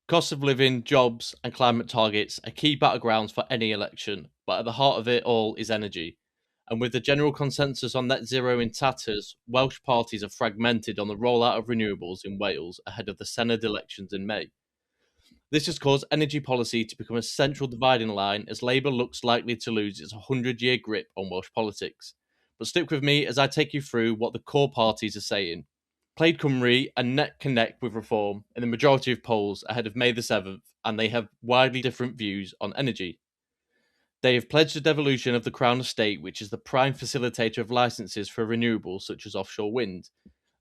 Cost of living, jobs, and climate targets are key battlegrounds for any election, but at the heart of it all is energy. And with the general consensus on net zero in tatters, Welsh parties are fragmented on the rollout of renewables in Wales ahead of the Senedd elections in May. This has caused energy policy to become a central dividing line as Labour looks likely to lose its 100-year grip on Welsh politics. But stick with me as I take you through what the core parties are saying. Plaid Cymru are neck and neck with Reform in the majority of polls ahead of May the 7th, and they have widely different views on energy. They have pledged a devolution of the Crown Estate, which is the prime facilitator of licences for renewables such as offshore wind.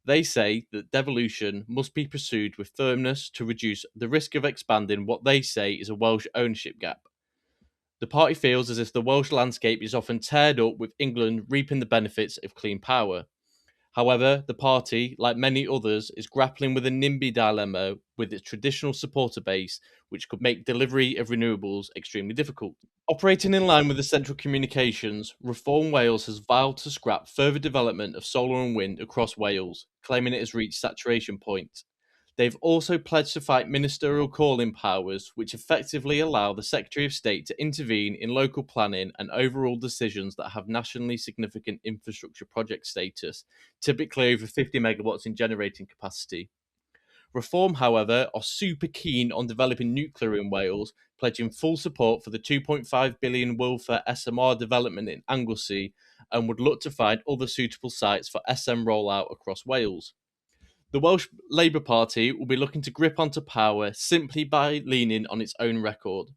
They say that devolution must be pursued with firmness to reduce the risk of expanding what they say is a Welsh ownership gap. The party feels as if the Welsh landscape is often teared up with England reaping the benefits of clean power. However, the party, like many others, is grappling with a NIMBY dilemma with its traditional supporter base, which could make delivery of renewables extremely difficult. Operating in line with the Central Communications, Reform Wales has vowed to scrap further development of solar and wind across Wales, claiming it has reached saturation point. They've also pledged to fight ministerial calling powers, which effectively allow the Secretary of State to intervene in local planning and overall decisions that have nationally significant infrastructure project status, typically over 50 megawatts in generating capacity. Reform, however, are super keen on developing nuclear in Wales, pledging full support for the 2.5 billion Wilfer SMR development in Anglesey, and would look to find other suitable sites for SM rollout across Wales. The Welsh Labour Party will be looking to grip onto power simply by leaning on its own record.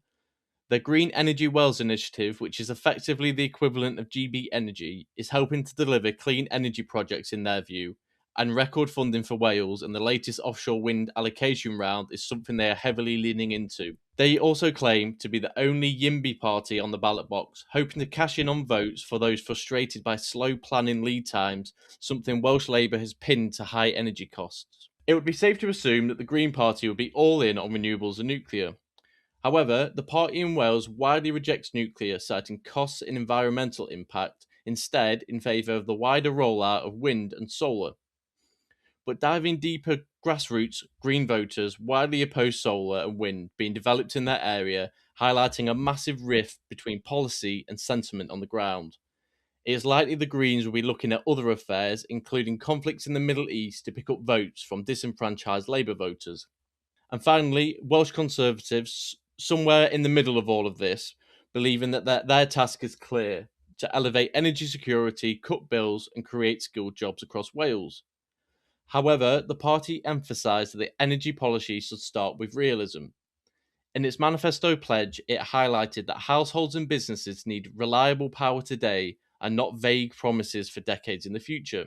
Their Green Energy Wales initiative, which is effectively the equivalent of GB Energy, is helping to deliver clean energy projects in their view, and record funding for Wales and the latest offshore wind allocation round is something they are heavily leaning into. They also claim to be the only YIMBY party on the ballot box, hoping to cash in on votes for those frustrated by slow planning lead times, something Welsh Labour has pinned to high energy costs. It would be safe to assume that the Green Party would be all in on renewables and nuclear. However, the party in Wales widely rejects nuclear, citing costs and environmental impact, instead in favour of the wider rollout of wind and solar. But diving deeper, grassroots Green voters widely oppose solar and wind being developed in their area, highlighting a massive rift between policy and sentiment on the ground. It is likely the Greens will be looking at other affairs, including conflicts in the Middle East, to pick up votes from disenfranchised Labour voters. And finally, Welsh Conservatives, somewhere in the middle of all of this, believing that their task is clear to elevate energy security, cut bills, and create skilled jobs across Wales. However, the party emphasised that the energy policy should start with realism. In its manifesto pledge, it highlighted that households and businesses need reliable power today and not vague promises for decades in the future.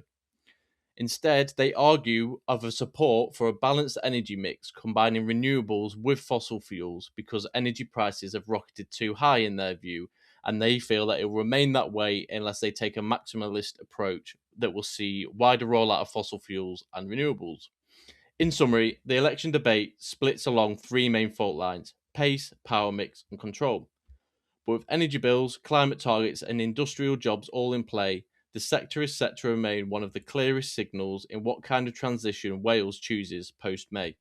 Instead, they argue of a support for a balanced energy mix combining renewables with fossil fuels because energy prices have rocketed too high in their view, and they feel that it will remain that way unless they take a maximalist approach that will see wider rollout of fossil fuels and renewables. In summary, the election debate splits along three main fault lines: pace, power mix, and control. But with energy bills, climate targets, and industrial jobs all in play, the sector is set to remain one of the clearest signals in what kind of transition Wales chooses post May.